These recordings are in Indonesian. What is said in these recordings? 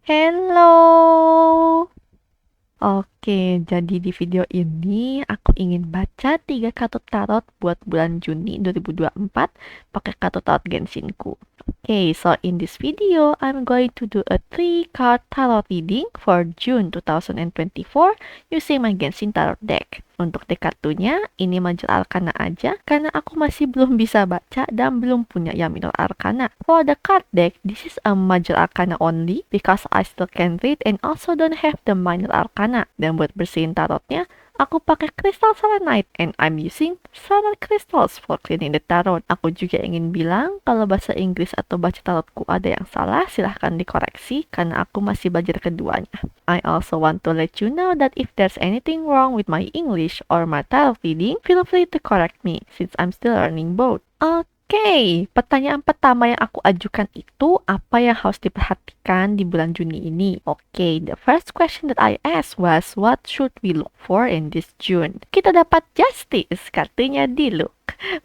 Hello. Oke, jadi di video ini aku ingin baca 3 kartu tarot buat bulan Juni 2024 pakai kartu tarot Genshinku. Okay, so in this video, I'm going to do a 3-card tarot reading for June 2024 using my Genshin Tarot deck. Untuk deck kartunya, ini Major Arcana aja karena aku masih belum bisa baca dan belum punya yang Minor Arcana. For the card deck, this is a Major Arcana only because I still can read and also don't have the Minor Arcana. Dan buat bersihin tarotnya, aku pakai Crystal Selenite and I'm using Selenite crystals for cleaning the tarot. Aku juga ingin bilang kalau bahasa Inggris atau baca tarotku ada yang salah, silahkan dikoreksi karena aku masih belajar keduanya. I also want to let you know that if there's anything wrong with my English or my tarot reading, feel free to correct me since I'm still learning both. Oke, pertanyaan pertama yang aku ajukan itu apa yang harus diperhatikan di bulan Juni ini? Oke, the first question that I asked was what should we look for in this June? Kita dapat Justice, kartunya Diluc.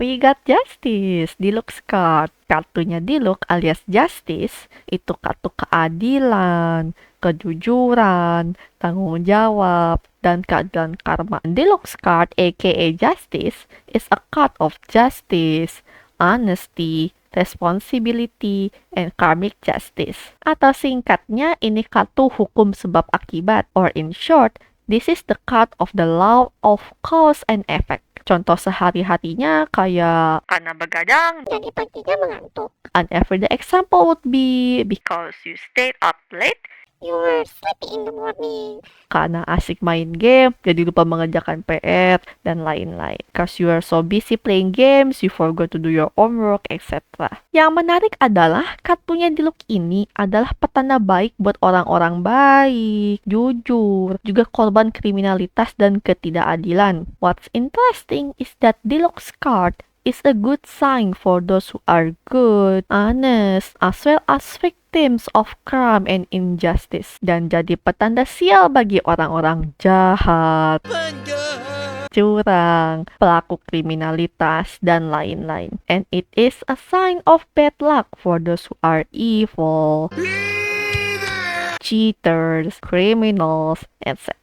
We got Justice, Diluc card. Kartunya Diluc alias Justice itu kartu keadilan, kejujuran, tanggung jawab, dan keadilan karma. Diluc card aka Justice is a card of justice, honesty, responsibility, and karmic justice. Atau singkatnya, ini kartu hukum sebab akibat. Or in short, this is the card of the law of cause and effect. Contoh sehari-harinya kayak karena begadang, jadi paginya mengantuk. An everyday example would be because you stayed up late, you were sleepy in the morning. Karena asik main game, jadi lupa mengerjakan PR, dan lain-lain. Because you are so busy playing games, you forgot to do your homework, etc. Yang menarik adalah, kartunya Diluc ini adalah petanda baik buat orang-orang baik, jujur, juga korban kriminalitas dan ketidakadilan. What's interesting is that Diluc card is a good sign for those who are good, honest, as well as victims of crime and injustice. Dan jadi petanda sial bagi orang-orang jahat, curang, pelaku kriminalitas, dan lain-lain. And it is a sign of bad luck for those who are evil, cheaters, criminals, etc.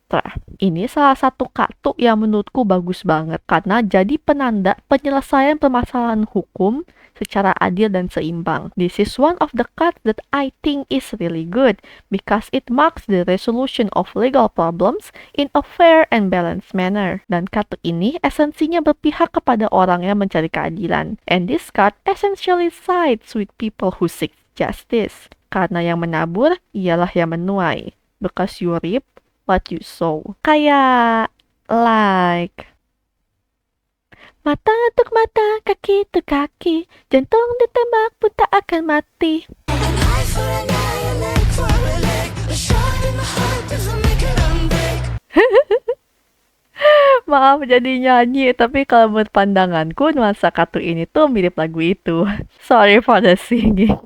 Ini salah satu kartu yang menurutku bagus banget karena jadi penanda penyelesaian permasalahan hukum secara adil dan seimbang. This is one of the cards that I think is really good because it marks the resolution of legal problems in a fair and balanced manner. Dan kartu ini esensinya berpihak kepada orang yang mencari keadilan. And this card essentially sides with people who seek justice. Karena yang menabur ialah yang menuai. Because you reap what you sow. Kayak like mata untuk mata, kaki untuk kaki, jantung ditembak pun tak akan mati. Maaf jadi nyanyi, tapi kalau menurut pandanganku nuansa kartu ini tuh mirip lagu itu. Sorry for the singing.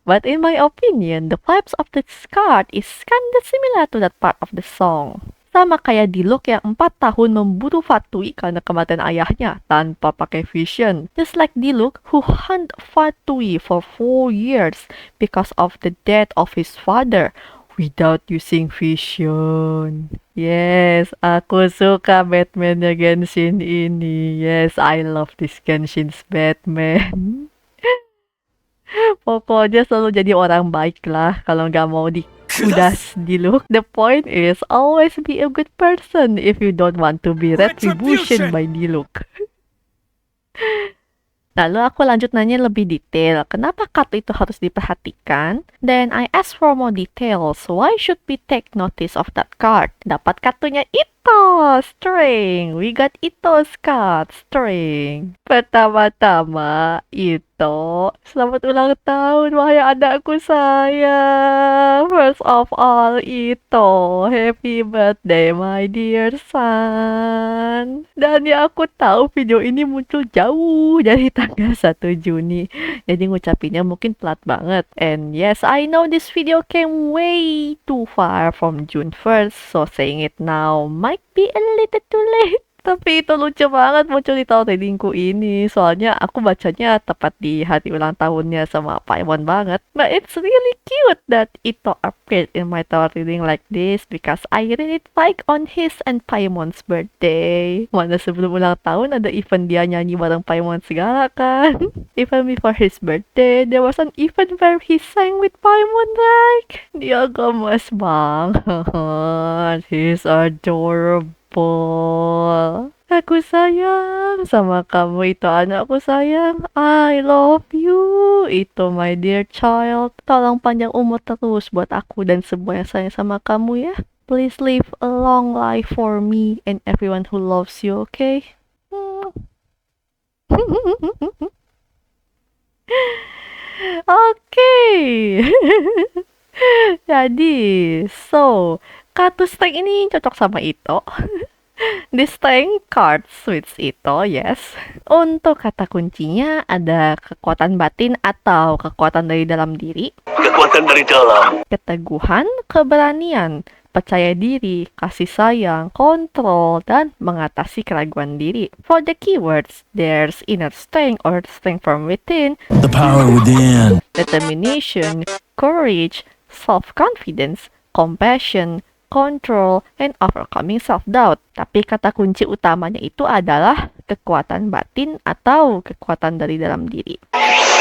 But in my opinion, the vibes of this card is kinda similar to that part of the song. Sama kayak Diluc yang 4 tahun memburu Fatui karena kematian ayahnya tanpa pakai vision. Just like Diluc who hunt Fatui for 4 years because of the death of his father without using vision. Yes, aku suka Batman-nya Genshin ini. Yes, I love this Genshin's Batman. Pokoknya selalu jadi orang baik lah kalau nggak mau dikudas Diluc. The point is always be a good person if you don't want to be retribution by Diluc. Lalu aku lanjut nanya lebih detail, kenapa kartu itu harus diperhatikan? Then I ask for more details, why should we take notice of that card? Dapat kartunya Ito, string. We got Ito's card, string. Pertama-tama, Ito, selamat ulang tahun, wahai adakku sayang. First of all, Ito, happy birthday my dear son. Dan ya aku tahu video ini muncul jauh dari tanggal 1 Juni. Jadi ngucapinnya mungkin telat banget. And yes, I know this video came way too far from June 1st. So saying it now might be a little too late. Tapi itu lucu banget muncul di tahun readingku ini. Soalnya aku bacanya tepat di hari ulang tahunnya sama Paimon banget. But it's really cute that Ito appeared in my tower reading like this because I read it like on his and Paimon's birthday. Mana sebelum ulang tahun ada event dia nyanyi bareng Paimon segala kan. Even before his birthday, there was an event where he sang with Paimon like. Dia gemes banget. He's adorable. Aku sayang sama kamu, itu anakku sayang. I love you. Itu my dear child. Tolong panjang umur terus buat aku dan semua yang sayang sama kamu ya. Please live a long life for me and everyone who loves you, okay? Oke. Jadi, kartu strength ini cocok sama Ito. The strength card suits Ito, yes. Untuk kata kuncinya ada kekuatan batin atau kekuatan dari dalam diri. Kekuatan dari dalam. Keteguhan, keberanian, percaya diri, kasih sayang, kontrol, dan mengatasi keraguan diri. For the keywords, there's inner strength or strength from within, The power within. determination, courage, self-confidence, compassion, control, and overcoming self-doubt. Tapi kata kunci utamanya itu adalah kekuatan batin atau kekuatan dari dalam diri.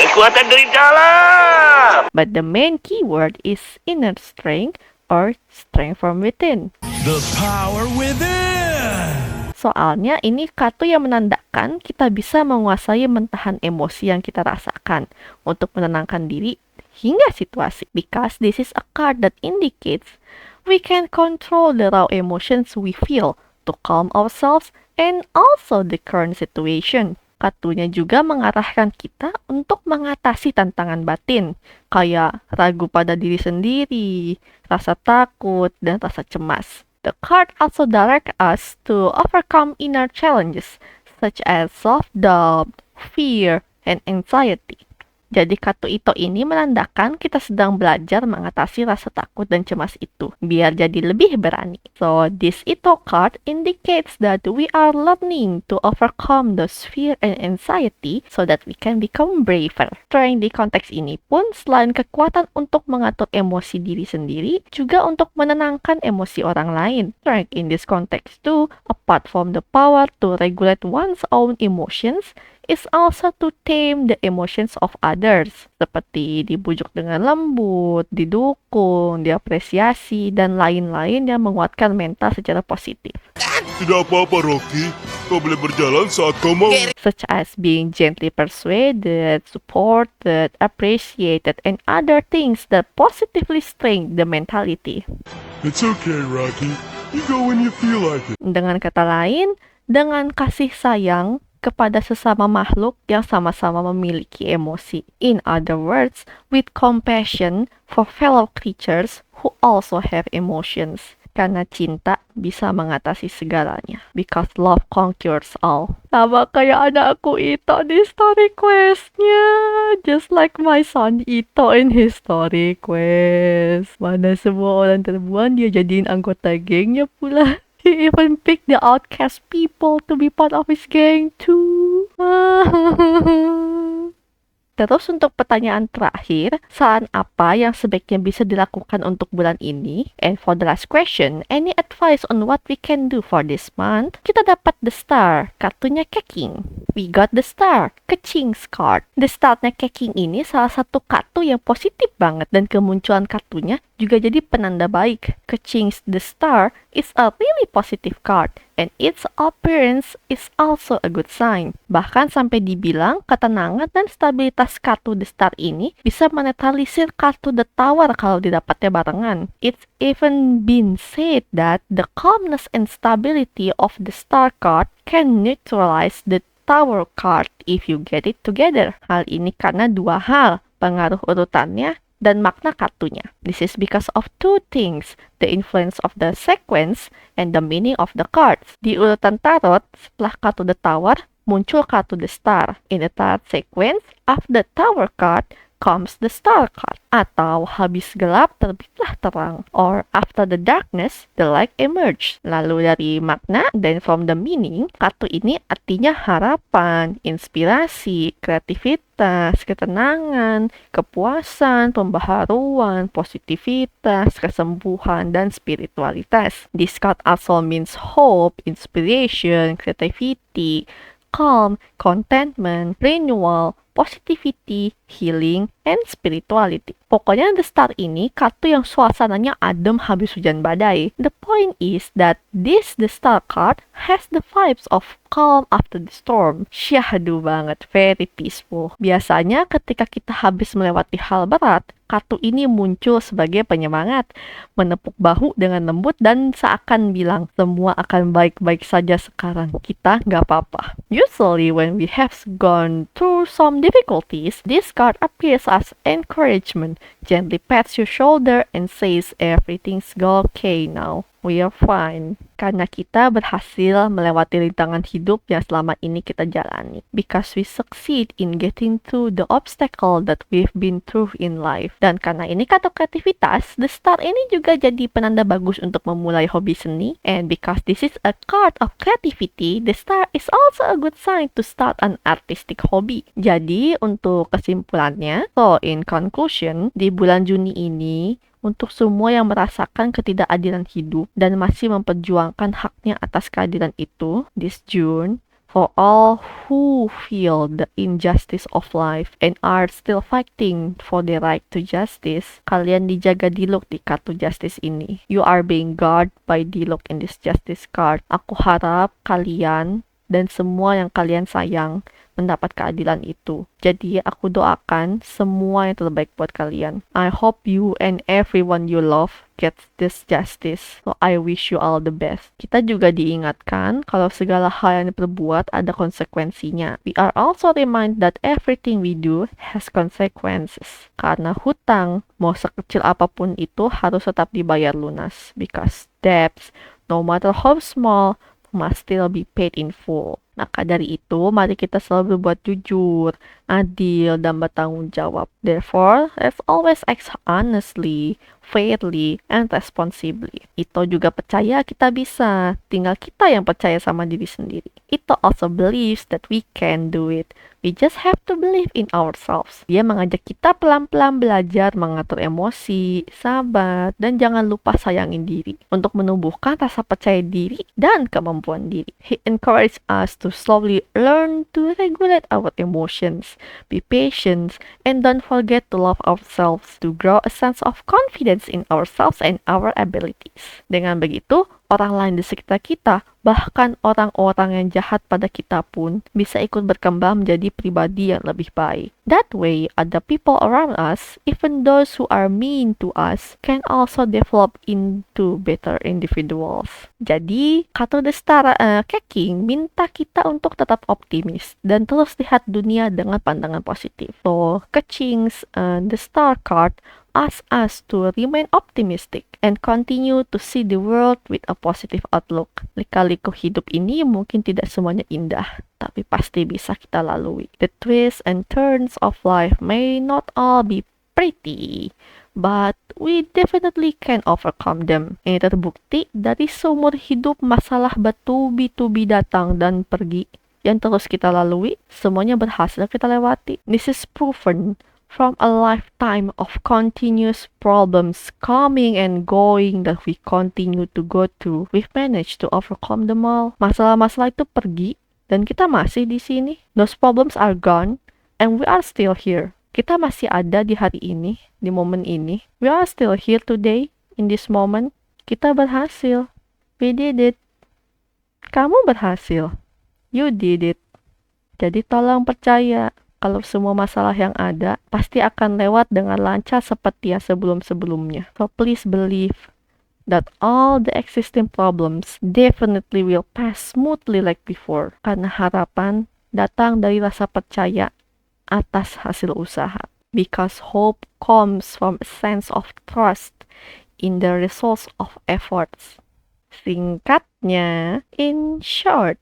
Kekuatan dari dalam. But the main keyword is inner strength or strength from within. The power within. Soalnya ini kartu yang menandakan kita bisa menguasai mentahan emosi yang kita rasakan untuk menenangkan diri hingga situasi. Because this is a card that indicates we can control the raw emotions we feel to calm ourselves and also the current situation. Kartunya juga mengarahkan kita untuk mengatasi tantangan batin, kayak ragu pada diri sendiri, rasa takut, dan rasa cemas. The card also directs us to overcome inner challenges, such as self-doubt, fear, and anxiety. Jadi kartu Ito ini menandakan kita sedang belajar mengatasi rasa takut dan cemas itu, biar jadi lebih berani. So, this Ito card indicates that we are learning to overcome those fear and anxiety so that we can become braver. Strength di konteks ini pun selain kekuatan untuk mengatur emosi diri sendiri, juga untuk menenangkan emosi orang lain. Strength in this context too, apart from the power to regulate one's own emotions, is also to tame the emotions of others, seperti dibujuk dengan lembut, didukung, diapresiasi, dan lain-lain yang menguatkan mental secara positif. Tidak apa-apa, Rocky. Kau boleh berjalan saat kau mau. Such as being gently persuaded, supported, appreciated, and other things that positively strengthen the mentality. It's okay, Rocky. You go when you feel like it. Dengan kata lain, dengan kasih sayang kepada sesama makhluk yang sama-sama memiliki emosi. In other words, with compassion for fellow creatures who also have emotions. Karena cinta bisa mengatasi segalanya. Because love conquers all. Sama kayak anakku Ito di story quest-nya. Just like my son Ito in his story quest. Mana semua orang terbuang, dia jadiin anggota gengnya pula. He even picked the outcast people to be part of his gang too. Terus untuk pertanyaan terakhir, saran apa yang sebaiknya bisa dilakukan untuk bulan ini? And for the last question, any advice on what we can do for this month? Kita dapat the star, kartunya Keqing. We got the star, Keqing's card. The starnya Keqing ini salah satu kartu yang positif banget dan kemunculan kartunya juga jadi penanda baik. Keqing's the star is a really positive card and its appearance is also a good sign. Bahkan sampai dibilang ketenangan dan stabilitas kartu The Star ini bisa menetralisir kartu The Tower kalau didapatnya barengan. It's even been said that the calmness and stability of the Star card can neutralize the Tower card if you get it together. Hal ini karena dua hal, pengaruh urutannya dan makna kartunya. This is because of two things, the influence of the sequence and the meaning of the cards. Di urutan tarot, setelah kartu The Tower, muncul kartu The Star. In the tarot sequence, after the Tower card, comes the star card. Atau habis gelap terbitlah terang. Or after the darkness, the light emerged. Lalu dari makna dan from the meaning, kartu ini artinya harapan, inspirasi, kreativitas, ketenangan, kepuasan, pembaharuan, positivitas, kesembuhan, dan spiritualitas. This card also means hope, inspiration, creativity, calm, contentment, renewal, positivity, healing, and spirituality. Pokoknya The Star ini kartu yang suasananya adem habis hujan badai. The point is that this The Star card has the vibes of calm after the storm. Syahdu banget, very peaceful. Biasanya ketika kita habis melewati hal berat, kartu ini muncul sebagai penyemangat, menepuk bahu dengan lembut dan seakan bilang, semua akan baik-baik saja sekarang, kita nggak apa-apa. Usually when we have gone through some difficulties, this card appears as encouragement, gently pats your shoulder and says everything's okay now. We are fine. Karena kita berhasil melewati rintangan hidup yang selama ini kita jalani. Because we succeed in getting through the obstacle that we've been through in life. Dan karena ini kata kreativitas, The Star ini juga jadi penanda bagus untuk memulai hobi seni. And because this is a card of creativity, The Star is also a good sign to start an artistic hobby. Jadi untuk kesimpulannya, so in conclusion, di bulan Juni ini, untuk semua yang merasakan ketidakadilan hidup dan masih memperjuangkan haknya atas keadilan itu, this June, for all who feel the injustice of life and are still fighting for their right to justice, kalian dijaga Diluc di kartu justice ini. You are being guarded by Diluc in this justice card. Aku harap kalian dan semua yang kalian sayang mendapat keadilan itu. Jadi aku doakan semua yang terbaik buat kalian. I hope you and everyone you love gets this justice. So I wish you all the best. Kita juga diingatkan kalau segala hal yang diperbuat ada konsekuensinya. We are also reminded that everything we do has consequences. Karena hutang, mau sekecil apapun itu harus tetap dibayar lunas. Because debts, no matter how small, must still be paid in full. Maka dari itu, mari kita selalu berbuat jujur, adil, dan bertanggung jawab. Therefore, let's always act honestly, fairly, and responsibly. Ito juga percaya kita bisa, tinggal kita yang percaya sama diri sendiri. Ito also believes that we can do it. We just have to believe in ourselves. Dia mengajak kita pelan-pelan belajar mengatur emosi, sabar, dan jangan lupa sayangin diri untuk menumbuhkan rasa percaya diri dan kemampuan diri. He encouraged us to slowly learn to regulate our emotions, be patient, and don't forget to love ourselves to grow a sense of confidence in ourselves and our abilities. Dengan begitu, orang lain di sekitar kita, bahkan orang-orang yang jahat pada kita pun bisa ikut berkembang menjadi pribadi yang lebih baik. That way, other people around us, even those who are mean to us, can also develop into better individuals. Jadi, kartu The Star Keking minta kita untuk tetap optimis dan terus lihat dunia dengan pandangan positif. So, Keking's The Star card ask us to remain optimistic and continue to see the world with a positive outlook. Lika-liku hidup ini mungkin tidak semuanya indah, tapi pasti bisa kita lalui. The twists and turns of life may not all be pretty, but we definitely can overcome them. Ini terbukti dari seumur hidup masalah bertubi-tubi datang dan pergi yang terus kita lalui, semuanya berhasil kita lewati. This is proven from a lifetime of continuous problems coming and going that we continue to go through, we've managed to overcome them all. Masalah-masalah itu pergi dan kita masih di sini. Those problems are gone and we are still here. Kita masih ada di hari ini, di momen ini. We are still here today, in this moment. Kita berhasil. We did it. Kamu berhasil. You did it. Jadi tolong percaya, kalau semua masalah yang ada pasti akan lewat dengan lancar seperti yang sebelum-sebelumnya. So please believe that all the existing problems definitely will pass smoothly like before. Karena harapan datang dari rasa percaya atas hasil usaha. Because hope comes from a sense of trust in the results of efforts. Singkatnya, in short,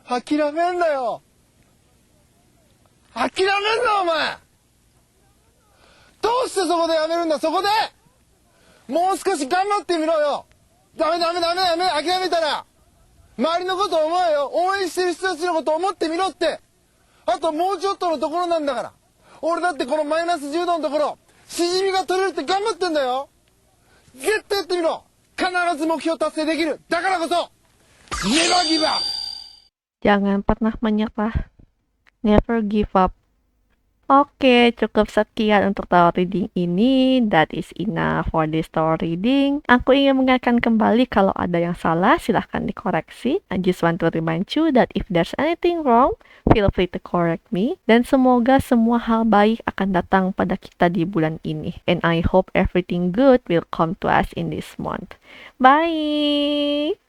諦めんなよ諦めんなお前。どうしてそこでやめるんだ、そこで。もう少し頑張ってみろよ。ダメ、諦めたら。周りのこと思えよ。応援してる人たちのこと思ってみろって。あともうちょっとのところなんだから。俺だってこのマイナス10度のところ、しじみが取れるって頑張ってんだよ。絶対やってみろ。必ず目標達成できる。だからこそ、never give up. Jangan pernah menyerah. Never give up. Oke, cukup sekian untuk tarot reading ini. That is enough for this tarot reading. Aku ingin mengingatkan kembali kalau ada yang salah, silahkan dikoreksi. I just want to remind you that if there's anything wrong, feel free to correct me. Dan semoga semua hal baik akan datang pada kita di bulan ini. And I hope everything good will come to us in this month. Bye!